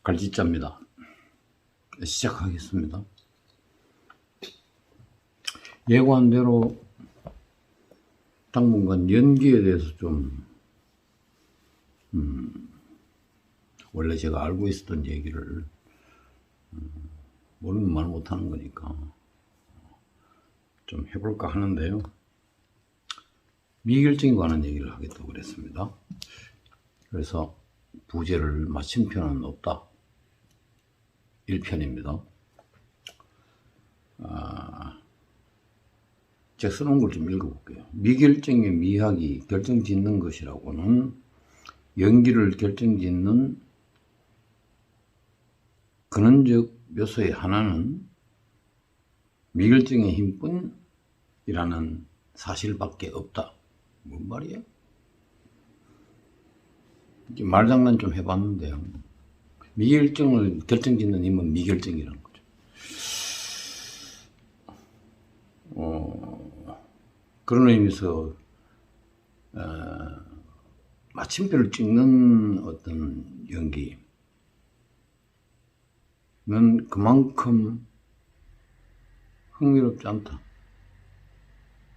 갈짓자입니다. 시작하겠습니다. 예고한 대로 당분간 연기에 대해서 좀 원래 제가 알고 있었던 얘기를 모르면 말 못하는 거니까 좀 해볼까 하는데요. 미결정에 관한 얘기를 하겠다고 그랬습니다. 그래서 부제를 마침표는 없다. 1편입니다. 제가 써놓은 걸 좀 읽어볼게요. 미결정의 미학이 결정짓는 것이라고는 연기를 결정짓는 근원적 요소의 하나는 미결정의 힘뿐이라는 사실밖에 없다. 뭔 말이에요? 말장난 좀 해봤는데요. 미결정을 결정짓는 힘은 미결정이라는 거죠. 그런 의미에서 마침표를 찍는 어떤 연기는 그만큼 흥미롭지 않다.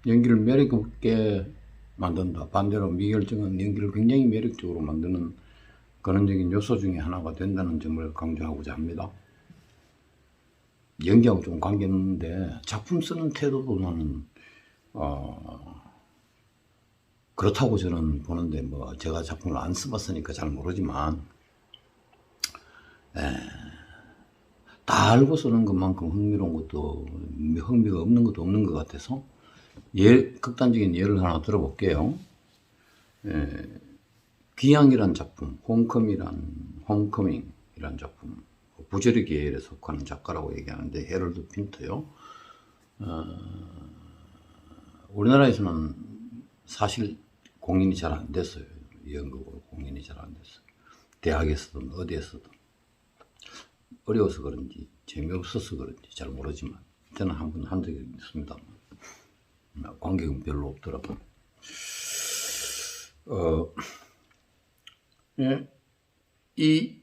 연기를 매력있게 만든다. 반대로 미결정은 연기를 굉장히 매력적으로 만드는 근원적인 요소 중에 하나가 된다는 점을 강조하고자 합니다. 연기하고 좀 관계없는데 작품 쓰는 태도도 나는 그렇다고 저는 보는데, 뭐 제가 작품을 안 써봤으니까 잘 모르지만 다 알고 쓰는 것만큼 흥미로운 것도 흥미가 없는 것도 없는 것 같아서 극단적인 예를 하나 들어볼게요. 귀향이란 작품, 홈커밍이란 작품, 부조리 계열에 속하는 작가라고 얘기하는데 헤럴드 핀터요. 우리나라에서는 사실 공인이 잘 안 됐어요. 연극으로 공인이 잘 안 됐어요. 대학에서든 어디에서든. 어려워서 그런지 재미없어서 그런지 잘 모르지만 저는 한 번 한 적이 있습니다. 관객은 별로 없더라고요. 이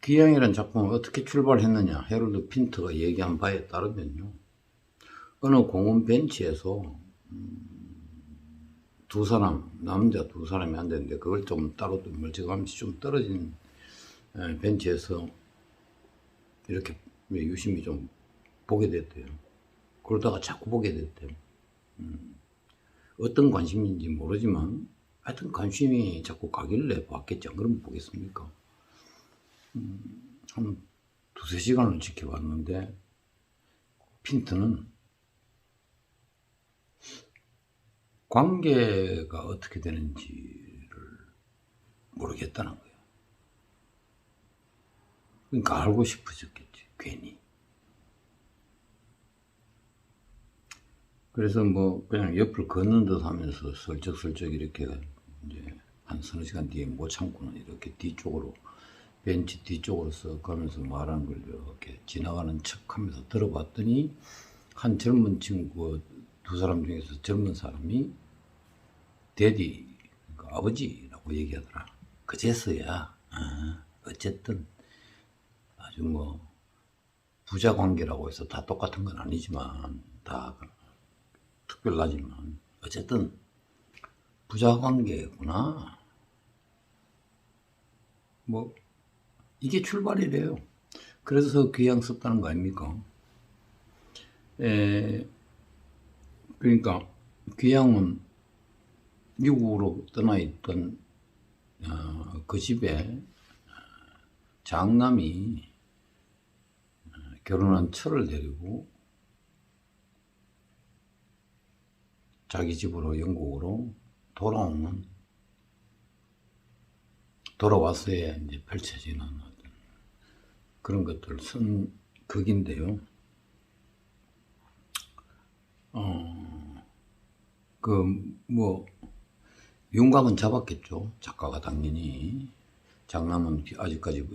귀향이라는 작품을 어떻게 출발했느냐, 헤럴드 핀터가 얘기한 바에 따르면요, 어느 공원 벤치에서 남자 두 사람이 앉았는데, 그걸 좀 따로 멀찍하면서 좀 떨어진 벤치에서 이렇게 유심히 좀 보게 됐대요. 그러다가 자꾸 보게 됐대요. 어떤 관심인지 모르지만 하여튼 관심이 자꾸 가길래 봤겠죠. 그럼 보겠습니까? 한 두세 시간을 지켜봤는데 핀트는 관계가 어떻게 되는지를 모르겠다는 거예요. 그러니까 알고 싶어졌겠지, 괜히. 그래서 뭐 그냥 옆을 걷는 듯 하면서 슬쩍슬쩍 이렇게 이제 한 서너 시간 뒤에 못 참고는 이렇게 벤치 뒤쪽으로 쓱 가면서 말하는 걸 이렇게 지나가는 척 하면서 들어봤더니, 한 젊은 친구, 두 사람 중에서 젊은 사람이 데디, 그러니까 아버지라고 얘기하더라. 그제서야 어쨌든 아주 뭐 부자 관계라고 해서 다 똑같은 건 아니지만, 다 특별하지만 어쨌든 부자 관계구나, 뭐 이게 출발이래요. 그래서 귀향 썼다는 거 아닙니까? 그러니까 귀향은 미국으로 떠나 있던 그 집에 장남이 결혼한 처를 데리고 자기 집으로, 영국으로 돌아와서야 이제 펼쳐지는 어떤 그런 것들을 쓴 극인데요. 윤곽은 잡았겠죠. 작가가 당연히. 장남은 아직까지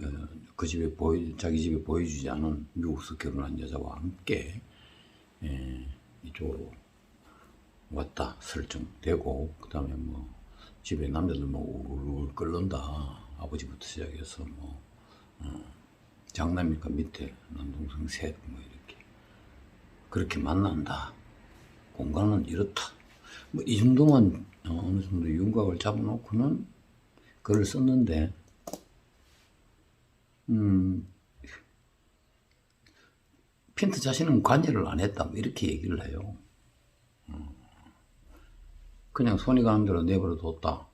그 집에 자기 집에 보여주지 않은 미국에서 결혼한 여자와 함께 이쪽으로 왔다 설정되고, 그 다음에 뭐 집에 남자들 뭐 울울 끓는다, 아버지부터 시작해서 뭐 장남이니까 밑에 남동생 셋 뭐 이렇게 그렇게 만난다. 공간은 이렇다. 뭐 이 정도만 어느 정도 윤곽을 잡아놓고는 글을 썼는데 핀트 자신은 관여를 안 했다. 뭐 이렇게 얘기를 해요. 그냥 손이 가는 대로 내버려 뒀다.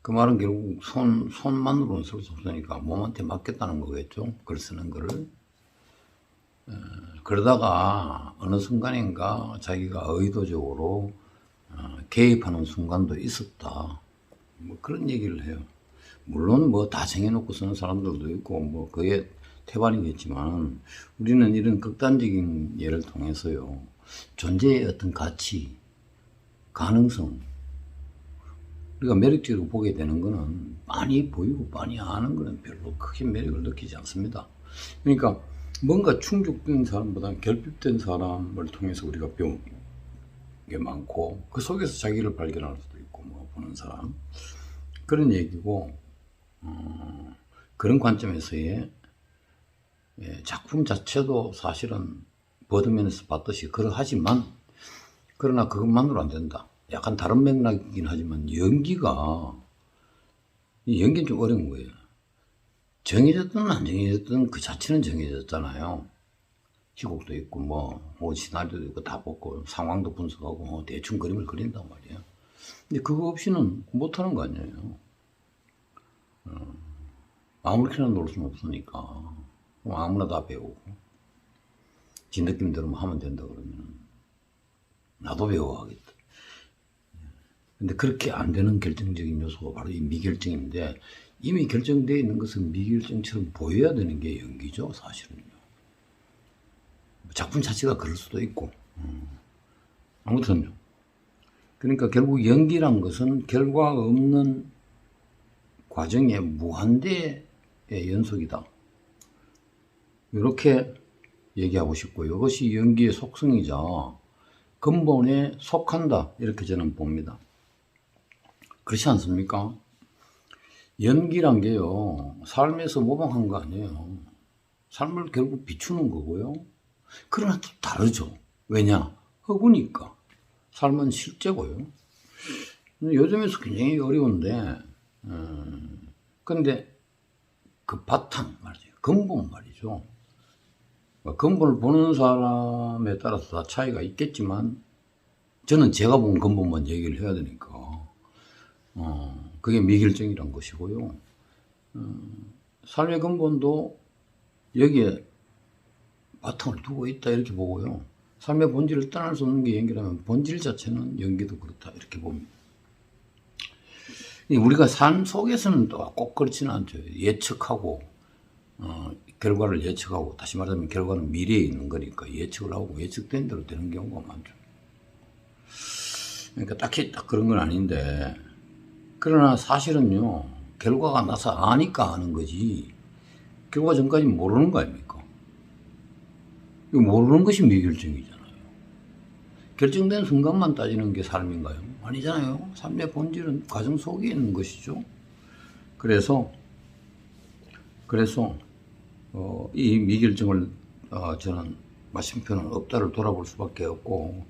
그 말은 결국 손만으로는 쓸 수 없으니까 몸한테 맡겼다는 거겠죠. 글 쓰는 거를. 그러다가 어느 순간인가 자기가 의도적으로 개입하는 순간도 있었다. 뭐 그런 얘기를 해요. 물론 뭐 다 정해놓고 쓰는 사람들도 있고 뭐 그게 태반이겠지만 우리는 이런 극단적인 예를 통해서요. 존재의 어떤 가치, 가능성, 우리가 매력적으로 보게 되는 거는 많이 보이고 많이 아는 거는 별로 크게 매력을 느끼지 않습니다. 그러니까 뭔가 충족된 사람보다는 결핍된 사람을 통해서 우리가 배우는 게 많고 그 속에서 자기를 발견할 수도 있고 뭐 보는 사람 그런 얘기고 그런 관점에서의 작품 자체도 사실은 버드맨에서 봤듯이 그러하지만 그러나 그것만으로 안 된다. 약간 다른 맥락이긴 하지만 연기는 좀 어려운 거예요. 정해졌든 안 정해졌든 그 자체는 정해졌잖아요. 희곡도 있고 뭐 시나리오도 있고 다 보고 상황도 분석하고 뭐 대충 그림을 그린단 말이에요. 근데 그거 없이는 못하는 거 아니에요. 아무렇게나 놀 수는 없으니까 아무나 다 배우고 지 느낌대로 하면 된다 그러면 나도 배워야겠다. 근데 그렇게 안 되는 결정적인 요소가 바로 이 미결정인데 이미 결정되어 있는 것은 미결정처럼 보여야 되는 게 연기죠, 사실은요. 작품 자체가 그럴 수도 있고. 아무튼요. 그러니까 결국 연기란 것은 결과가 없는 과정의 무한대의 연속이다. 이렇게 얘기하고 싶고요. 이것이 연기의 속성이자 근본에 속한다. 이렇게 저는 봅니다. 그렇지 않습니까? 연기란 게요, 삶에서 모방한 거 아니에요. 삶을 결국 비추는 거고요. 그러나 또 다르죠. 왜냐? 허구니까. 삶은 실제고요. 요즘에서 굉장히 어려운데, 근데 그 바탕 말이죠. 근본 말이죠. 근본을 보는 사람에 따라서 다 차이가 있겠지만, 저는 제가 본 근본만 얘기를 해야 되니까. 그게 미결정이란 것이고요. 삶의 근본도 여기에 바탕을 두고 있다 이렇게 보고요. 삶의 본질을 떠날 수 없는 게 연기라면 본질 자체는 연기도 그렇다 이렇게 봅니다. 우리가 삶 속에서는 또 꼭 그렇지는 않죠. 예측하고 결과를 예측하고 다시 말하면 결과는 미래에 있는 거니까 예측을 하고 예측된 대로 되는 경우가 많죠. 그러니까 딱히 딱 그런 건 아닌데 그러나 사실은요, 결과가 나서 아니까 아는 거지, 결과 전까지 모르는 거 아닙니까? 이거 모르는 것이 미결정이잖아요. 결정된 순간만 따지는 게 삶인가요? 아니잖아요. 삶의 본질은 과정 속에 있는 것이죠. 그래서, 이 미결정을, 저는 마침표는 없다를 돌아볼 수밖에 없고,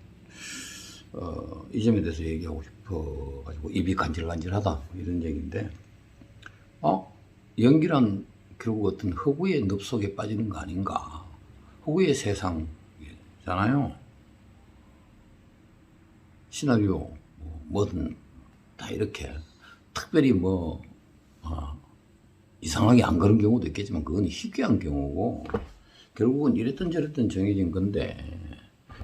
이 점에 대해서 얘기하고 싶어가지고 입이 간질간질하다 이런 얘기인데 연기란 결국 어떤 허구의 늪속에 빠지는 거 아닌가. 허구의 세상이잖아요. 시나리오 뭐든 다 이렇게 특별히 이상하게 안 그런 경우도 있겠지만 그건 희귀한 경우고 결국은 이랬든 저랬든 정해진 건데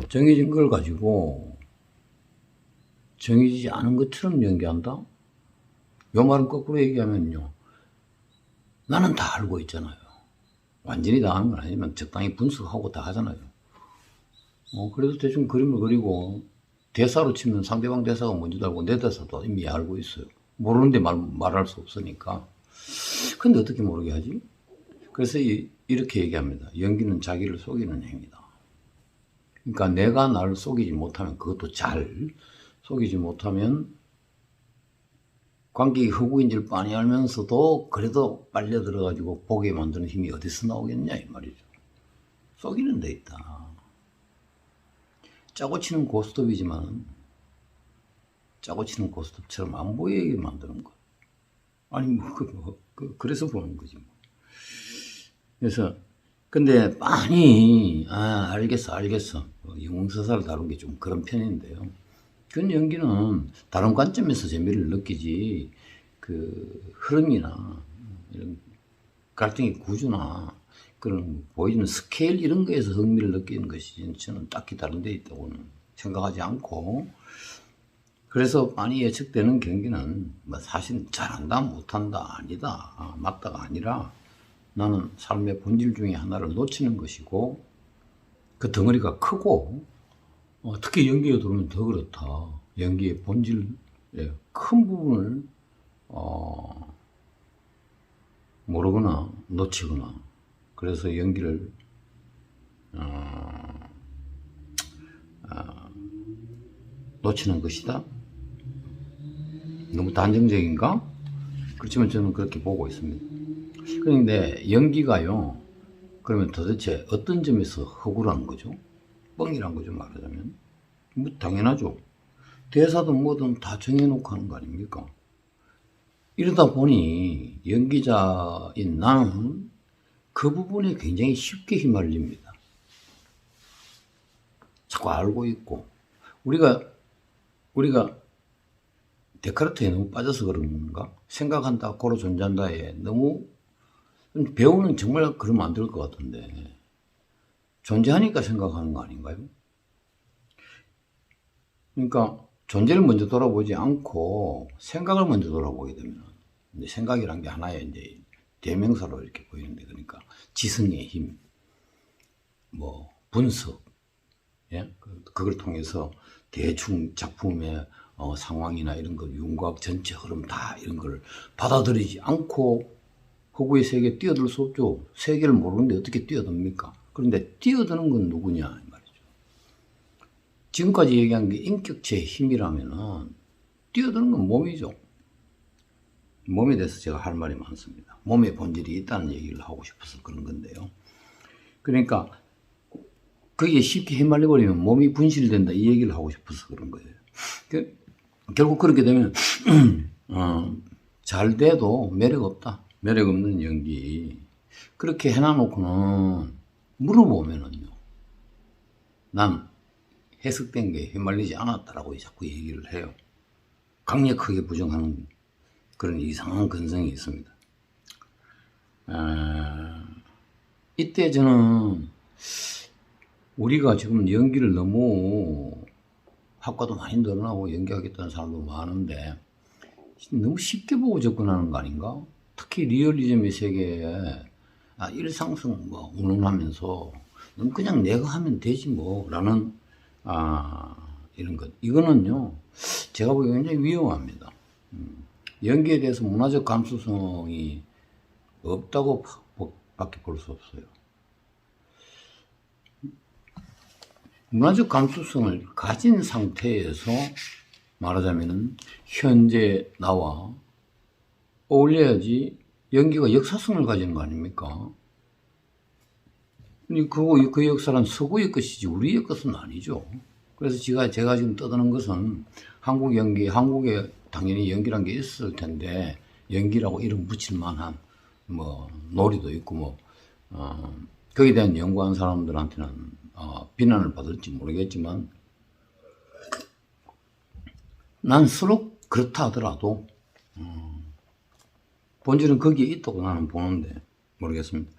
정해진 걸 가지고 정해지지 않은 것처럼 연기한다? 요 말은 거꾸로 얘기하면요. 나는 다 알고 있잖아요. 완전히 다 아는 건 아니지만 적당히 분석하고 다 하잖아요. 그래도 대충 그림을 그리고 대사로 치면 상대방 대사가 뭔지도 알고 내 대사도 이미 알고 있어요. 모르는데 말할 수 없으니까. 근데 어떻게 모르게 하지? 그래서 이렇게 얘기합니다. 연기는 자기를 속이는 행위다. 그러니까 내가 나를 속이지 못하면 그것도 잘 속이지 못하면 관객이 흑우인지를 빤히 알면서도 그래도 빨려 들어가지고 보게 만드는 힘이 어디서 나오겠냐 이 말이죠. 속이는 데 있다. 짜고 치는 고스톱이지만 짜고 치는 고스톱처럼 안 보이게 만드는 것. 아니 그래서 보는 거지 뭐. 그래서 근데 빤히 알겠어. 영웅서사를 다룬 게 좀 그런 편인데요. 그런 연기는 다른 관점에서 재미를 느끼지 그 흐름이나 이런 갈등의 구조나 그런 보여주는 스케일 이런 거에서 흥미를 느끼는 것이 저는 딱히 다른 데 있다고는 생각하지 않고, 그래서 많이 예측되는 경기는 뭐 사실 잘한다 못한다 아니다 맞다가 아니라 나는 삶의 본질 중에 하나를 놓치는 것이고 그 덩어리가 크고 특히 연기에 들어오면 더 그렇다. 연기의 본질의 큰 부분을 모르거나 놓치거나 그래서 연기를 놓치는 것이다. 너무 단정적인가? 그렇지만 저는 그렇게 보고 있습니다. 그런데 연기가요, 그러면 도대체 어떤 점에서 허구라는 거죠? 뻥이란 거죠, 말하자면. 뭐 당연하죠. 대사도 뭐든 다 정해놓고 하는 거 아닙니까? 이러다 보니 연기자인 나는 그 부분에 굉장히 쉽게 휘말립니다. 자꾸 알고 있고 우리가 데카르트에 너무 빠져서 그런가? 생각한다, 고로 존재한다에 너무 배우는 정말 그러면 안 될 것 같은데 존재하니까 생각하는 거 아닌가요? 그러니까 존재를 먼저 돌아보지 않고 생각을 먼저 돌아보게 되면 이제 생각이란 게 하나의 이제 대명사로 이렇게 보이는데, 그러니까 지성의 힘, 뭐 분석, 예? 그걸 통해서 대충 작품의 상황이나 이런 거 윤곽 전체 흐름 다 이런 걸 받아들이지 않고 허구의 세계에 뛰어들 수 없죠. 세계를 모르는데 어떻게 뛰어듭니까? 그런데 뛰어드는 건 누구냐 이 말이죠. 지금까지 얘기한 게 인격체의 힘이라면은 뛰어드는 건 몸이죠. 몸에 대해서 제가 할 말이 많습니다. 몸의 본질이 있다는 얘기를 하고 싶어서 그런 건데요. 그러니까 거기에 쉽게 휘말려버리면 몸이 분실된다 이 얘기를 하고 싶어서 그런 거예요. 결국 그렇게 되면 잘 돼도 매력 없다. 매력 없는 연기. 그렇게 해놔놓고는 물어보면은요, 난 해석된 게 휘말리지 않았다라고 자꾸 얘기를 해요. 강력하게 부정하는 그런 이상한 근성이 있습니다. 이때 저는 우리가 지금 연기를 너무 학과도 많이 늘어나고 연기하겠다는 사람도 많은데 너무 쉽게 보고 접근하는 거 아닌가? 특히 리얼리즘의 세계에 일상성 뭐 운운하면서 그냥 내가 하면 되지 뭐 라는 이런 것, 이거는요 제가 보기에 굉장히 위험합니다. 연기에 대해서 문화적 감수성이 없다고 밖에 볼 수 없어요. 문화적 감수성을 가진 상태에서 말하자면 현재 나와 어울려야지 연기가 역사성을 가지는 거 아닙니까? 그 역사는 서구의 것이지 우리의 것은 아니죠. 그래서 제가 지금 떠드는 것은 한국 연기, 한국에 당연히 연기란 게 있을 텐데 연기라고 이름 붙일 만한 뭐 놀이도 있고 뭐 거기에 대한 연구한 사람들한테는 비난을 받을지 모르겠지만 난 서로 그렇다 하더라도 본질은 거기에 있다고 나는 보는데 모르겠습니다.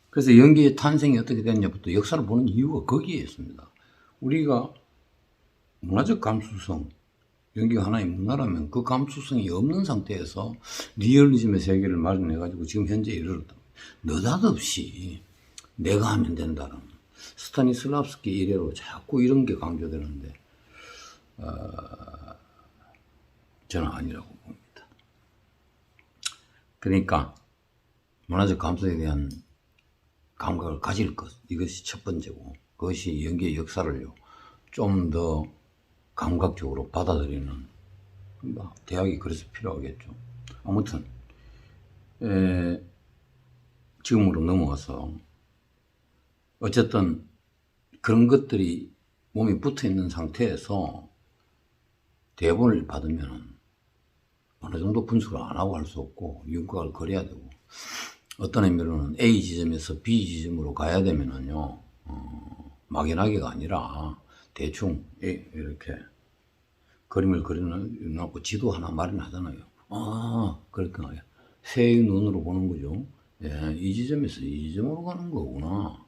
그래서 연기의 탄생이 어떻게 됐냐부터 역사를 보는 이유가 거기에 있습니다. 우리가 문화적 감수성, 연기가 하나의 문화라면 그 감수성이 없는 상태에서 리얼리즘의 세계를 마련해가지고 지금 현재 이르렀다. 느닷없이 내가 하면 된다는 스타니슬랍스키 이래로 자꾸 이런 게 강조되는데 저는 아니라고 봅니다. 그러니까 문화적 감성에 대한 감각을 가질 것, 이것이 첫 번째고, 그것이 연기의 역사를요 좀 더 감각적으로 받아들이는 대학이 그래서 필요하겠죠. 아무튼 지금으로 넘어가서 어쨌든 그런 것들이 몸에 붙어 있는 상태에서 대본을 받으면 어느 정도 분석을 안 하고 할 수 없고 윤곽을 그려야 되고, 어떤 의미로는 A 지점에서 B 지점으로 가야 되면은요, 막연하게가 아니라 대충 이렇게 그림을 그려놓고 지도 하나 마련하잖아요. 그렇구나. 새의 눈으로 보는 거죠. 예, 이 지점에서 이 지점으로 가는 거구나.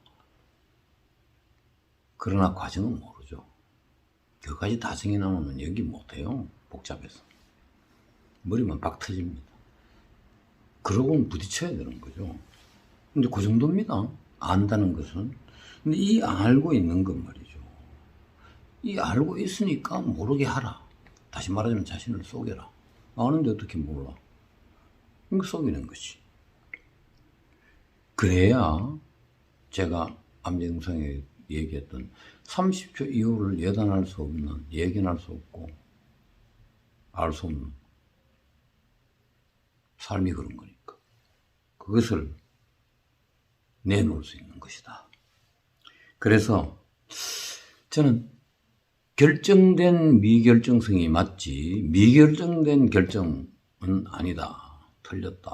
그러나 과정은 모르죠. 그까지 다 정해놓으면 연기 못해요. 복잡해서. 머리만 박 터집니다. 그러고는 부딪혀야 되는 거죠. 근데 그 정도입니다. 안다는 것은. 근데 이 알고 있는 것 말이죠. 이 알고 있으니까 모르게 하라. 다시 말하자면 자신을 속여라. 아는데 어떻게 몰라? 이거 속이는 것이. 그래야 제가 암정성에 얘기했던 30초 이후를 예단할 수 없는, 예견할 수 없고 알 수 없는 삶이 그런 거니까 그것을 내놓을 수 있는 것이다. 그래서 저는 결정된 미결정성이 맞지 미결정된 결정은 아니다. 틀렸다.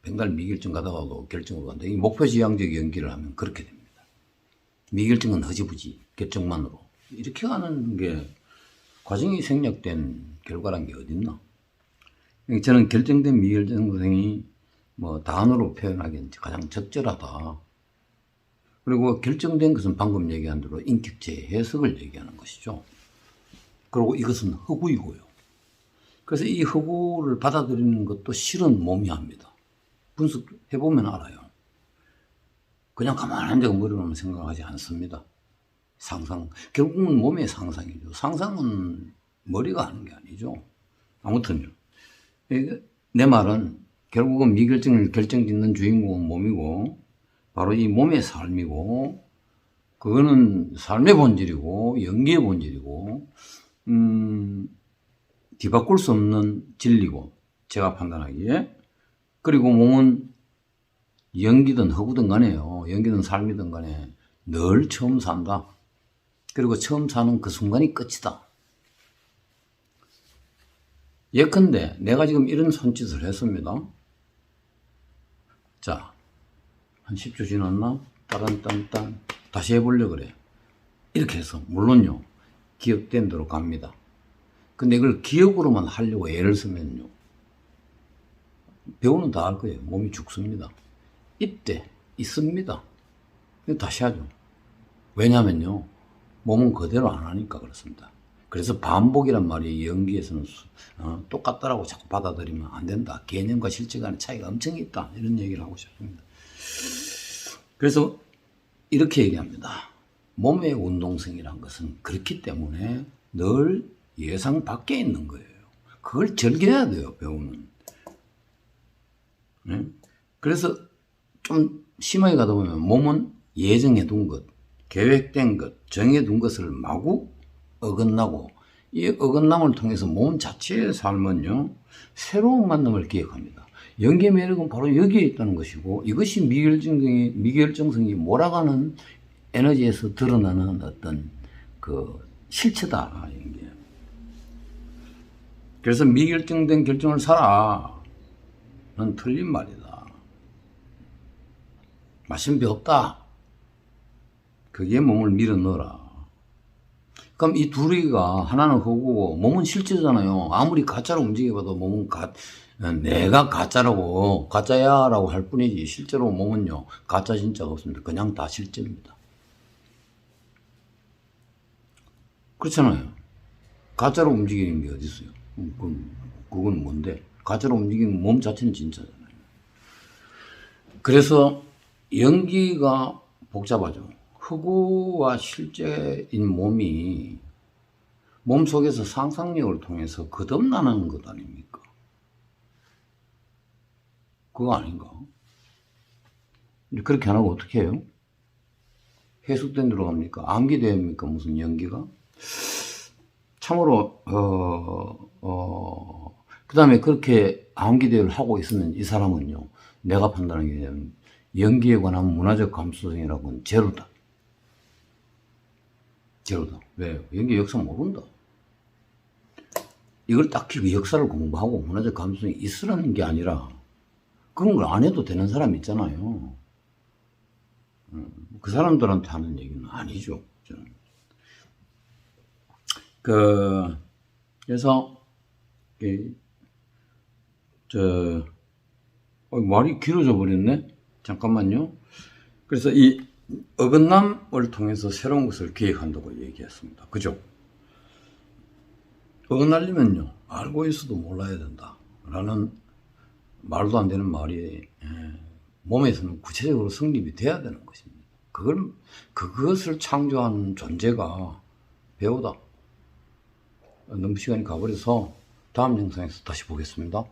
백날 미결정 가다가도 결정으로 간다. 이 목표지향적 연기를 하면 그렇게 됩니다. 미결정은 허지부지 결정만으로 이렇게 가는 게 과정이 생략된 결과란 게 어딨나. 저는 결정된 미결정성이 뭐 단어로 표현하기엔 가장 적절하다. 그리고 결정된 것은 방금 얘기한 대로 인격체 해석을 얘기하는 것이죠. 그리고 이것은 허구이고요. 그래서 이 허구를 받아들이는 것도 실은 몸이 합니다. 분석해보면 알아요. 그냥 가만히 앉아서 머리로만 생각하지 않습니다. 상상, 결국은 몸의 상상이죠. 상상은 머리가 하는 게 아니죠. 아무튼요. 내 말은 결국은 미결정을 결정짓는 주인공은 몸이고, 바로 이 몸의 삶이고, 그거는 삶의 본질이고, 연기의 본질이고, 뒤바꿀 수 없는 진리고, 제가 판단하기에. 그리고 몸은 연기든 허구든 간에요. 연기든 삶이든 간에 늘 처음 산다. 그리고 처음 사는 그 순간이 끝이다. 예컨대 내가 지금 이런 손짓을 했습니다. 자, 한 10초 지났나? 따란딴딴 다시 해보려고 그래. 이렇게 해서 물론요 기억된 대로 갑니다. 근데 이걸 기억으로만 하려고 애를 쓰면요 배우는 다 알 거예요. 몸이 죽습니다. 이때 있습니다. 다시 하죠. 왜냐면요 몸은 그대로 안 하니까 그렇습니다. 그래서 반복이란 말이 연기에서는 똑같다라고 자꾸 받아들이면 안 된다. 개념과 실제 간의 차이가 엄청 있다. 이런 얘기를 하고 싶습니다. 그래서 이렇게 얘기합니다. 몸의 운동성이란 것은 그렇기 때문에 늘 예상 밖에 있는 거예요. 그걸 즐겨야 돼요, 배우는. 네? 그래서 좀 심하게 가다 보면 몸은 예정해둔 것, 계획된 것, 정해둔 것을 마구 어긋나고, 이 어긋남을 통해서 몸 자체의 삶은요 새로운 만남을 기획합니다. 연기의 매력은 바로 여기에 있다는 것이고, 이것이 미결정성이 몰아가는 에너지에서 드러나는 어떤 그 실체다. 이게. 그래서 미결정된 결정을 사라는 틀린 말이다. 마신 배 없다. 거기에 몸을 밀어 넣어라. 그럼 이 둘이가 하나는 허구고 몸은 실제잖아요. 아무리 가짜로 움직여봐도 몸은 내가 가짜라고 가짜야라고 할 뿐이지 실제로 몸은요 가짜 진짜가 없습니다. 그냥 다 실제입니다. 그렇잖아요. 가짜로 움직이는 게 어디 있어요? 그건 뭔데? 가짜로 움직이는 몸 자체는 진짜잖아요. 그래서 연기가 복잡하죠. 허구와 실제인 몸이 몸 속에서 상상력을 통해서 거듭나는 것 아닙니까? 그거 아닌가? 그렇게 안 하고 어떻게 해요? 해석된 대로 갑니까? 암기됩니까? 무슨 연기가? 참으로 그 다음에 그렇게 암기대회를 하고 있으면 이 사람은요, 내가 판단하기에는 연기에 관한 문화적 감수성이라고는 제로다. 제로다. 왜? 연기 역사 모른다. 이걸 딱히 그 역사를 공부하고 문화적 감수성이 있으라는 게 아니라 그런 걸 안 해도 되는 사람 있잖아요. 그 사람들한테 하는 얘기는 아니죠. 저는. 그래서 말이 길어져 버렸네. 잠깐만요. 그래서 이 어긋남을 통해서 새로운 것을 기획한다고 얘기했습니다. 그죠? 어긋날리면요, 알고 있어도 몰라야 된다 라는 말도 안 되는 말이 몸에서는 구체적으로 성립이 돼야 되는 것입니다. 그것을 창조한 존재가 배우다. 너무 시간이 가버려서 다음 영상에서 다시 보겠습니다.